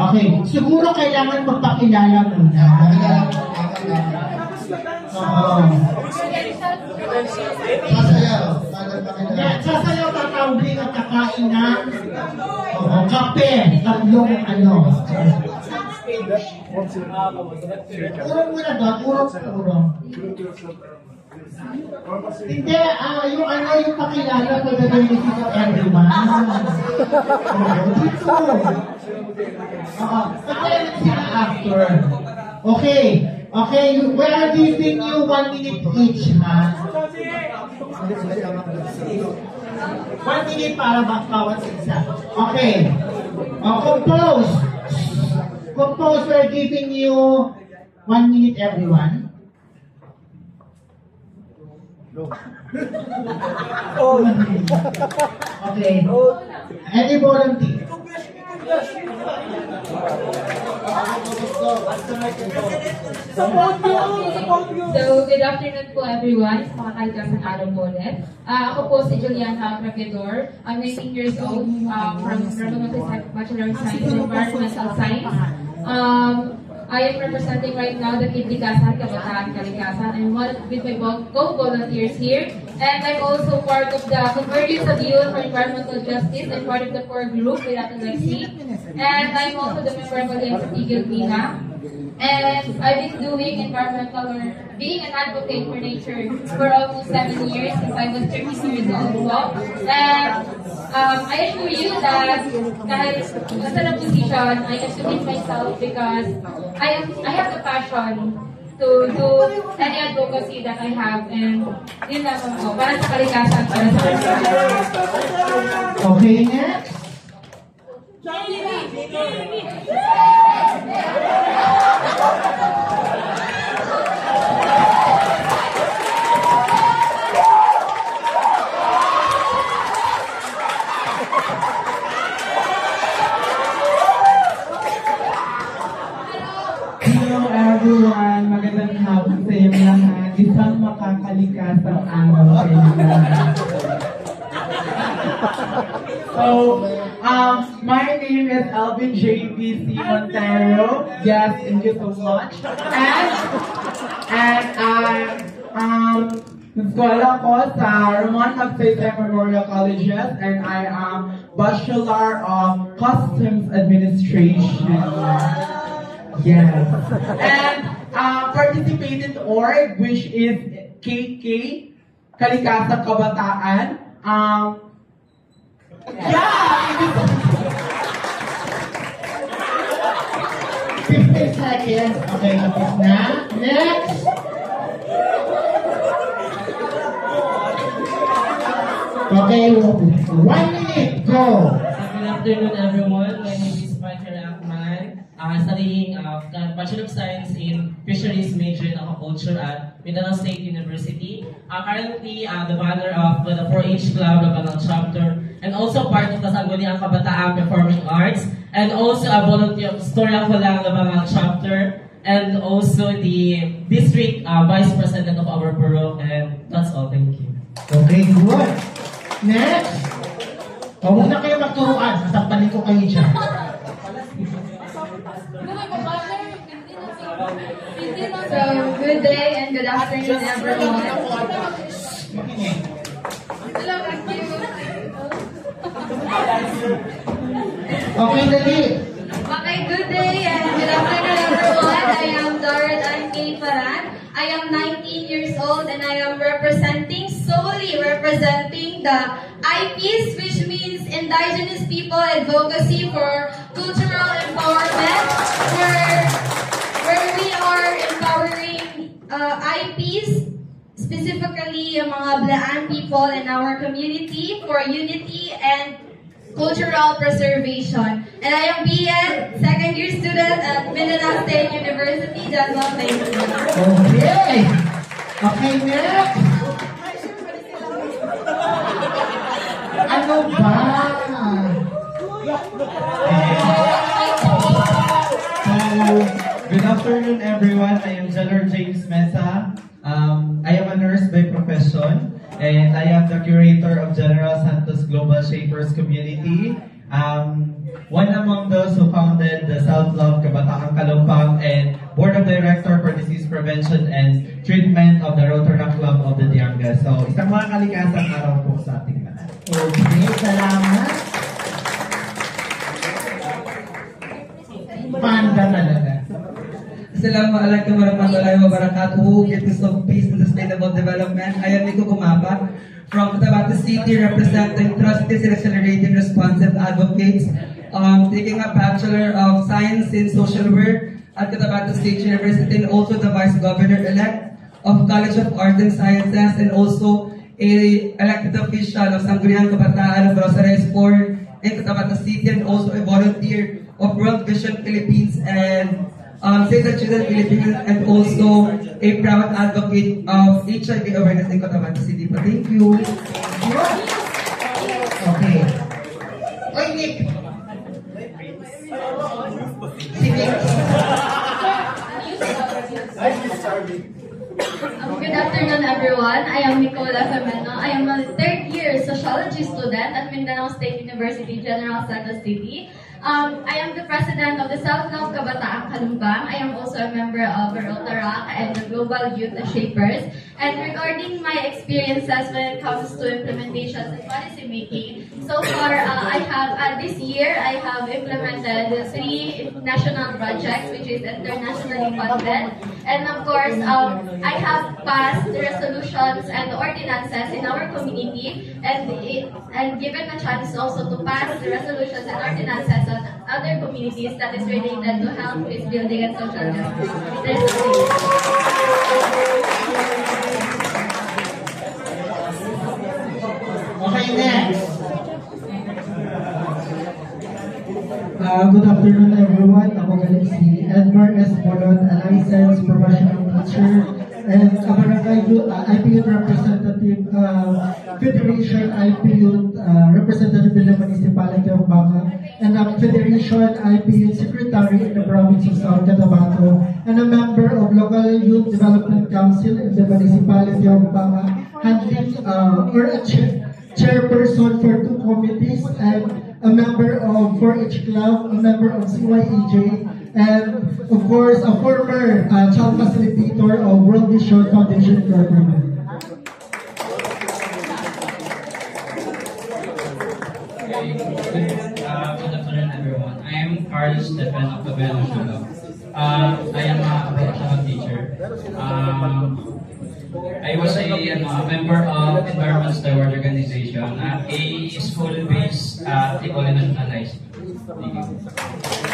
Okay, siguro kailangan magpakilala muna. Sasayaw, tatawagin at kakain ng kape, tatlong ano. Urong muna ba? Urong. Hindi, yung ano, yung pakilala for the benefit of everyone. Dito. Pagkain sila after. Okay, we are giving you 1 minute each, ha? 1 minute para bawat isa. Okay. Compose, we're giving you 1 minute, everyone. Okay. Any volunteer? So, good afternoon po everyone, sa mga kalikasan araw po ulit. Ako po si Juliana Craquedor. I'm 19 years old from Ramon Bachelor of Science in Environmental Science. I am representing right now the Kidlikasan, Kabataan, Kalikasan. I'm one with my co-volunteers here. And I'm also part of the Convergence of Youth for Environmental Justice and part of the core group with Atalaxi. And I'm also the member of Alliance of Eagle Vina. And I've been doing environmental or being an advocate for nature for almost 7 years since I was 13 years old. And I assure you that kahit nasa na position, I can commit myself because I have the passion to do any advocacy that I have, and yun lang po, para sa kalikasan, para sa Okay, next. Hello everyone, magandang hapon sa inyo lahat. Isang makakalikasang araw sa inyo lahat. So, my name is Alvin JPC Montero. Yes, thank you so much. And nag-eskwela ko sa Ramon Magsaysay Memorial Colleges, and I am Bachelor of Customs Administration. Yes. And participated org, which is KK, Kalikasan Kabataan. Yeah! 15 seconds. Okay, tapos na. Next! Okay, 1 minute, go! Good afternoon, everyone. My name is Michael Akman. Studying Bachelor of Science in Fisheries major in Aquaculture at Mindanao State University. Currently, the banner of the 4-H Club Labanang Chapter, and also part of the Sangguniang Kabataan Performing Arts, and also a volunteer of Storya Kulang Labanang Chapter, and also the District Vice President of our borough, and that's all. Thank you. Okay, good. Next! Huwag muna kayo magturuan. Sasampanin ko kayo dyan. So, good day and good afternoon, everyone. Hello, thank you. Okay, dali. Okay, good day and good afternoon, everyone. I am Darren Ann K. Paran. I am 19 years old and I am solely representing the IPs, which means Indigenous People Advocacy for Cultural Empowerment, where we are empowering IPs, specifically yung mga Blaan people in our community for unity and cultural preservation. And I am BN, second year student at Mindanao State University. That's all, thank you. Okay. Okay, next. Ano ba? Good afternoon, everyone. I am General James Mesa. I am a nurse by profession, and I am the curator of General Santos Global Shapers Community. one among those who founded the Self-Love Kabataang Kalumpang and Board of Director for Disease Prevention and Treatment of the Rotaract Club of the Dianga. So, isang mga kalikasang araw po sa ating lahat. Okay, salamat. Panda talaga. Assalamualaikum warahmatullahi wabarakatuh. Peace of peace and sustainable development. I am Nico Kumapa from Cotabato City, representing Trustees and Accelerating Responsive Advocates, taking a Bachelor of Science in Social Work at Cotabato State University, and also the Vice Governor-elect of College of Arts and Sciences, and also a elected official of Sangguniang Kabataan of Rosales Sport in Cotabato City, and also a volunteer of World Vision Philippines and Save the Children Philippines, and also a proud advocate of HIV awareness in Cotabato City. But thank you. Okay. Oy, Nick! Si Nick. Good afternoon, everyone. I am Nicola Femeno. I am a third-year sociology student at Mindanao State University, General Santos City. I am the president of the Self-Love Kabataang Kalumpang. I am also a member of Rotaract and the Global Youth Shapers. And regarding my experiences when it comes to implementations and policy making, so far this year I have implemented 3 national projects which is internationally funded. And of course, I have passed the resolutions and ordinances in our community, and given a chance also to pass the resolutions and ordinances on other communities that is related to health, peace building, and social justice. Okay, next. Good afternoon everyone. Ako galing si Edward S. Bolon, a licensed professional teacher and a barangay IP Youth Representative, Federation IP Youth Representative in the Municipality of Banga, and a Federation IP Youth Secretary in the Province of South Cotabato, and a member of Local Youth Development Council in the Municipality of Banga, handling or a chairperson for 2 committees, and a member of 4-H Club, a member of CYEJ, and of course, a former child facilitator of World Vision Foundation for Women. Good afternoon, everyone. I am Carlos Stefan of Cabello Shulo. I am a professional teacher. I was a member of Environment Steward Organization, a school based at Ticol National High School. Thank you.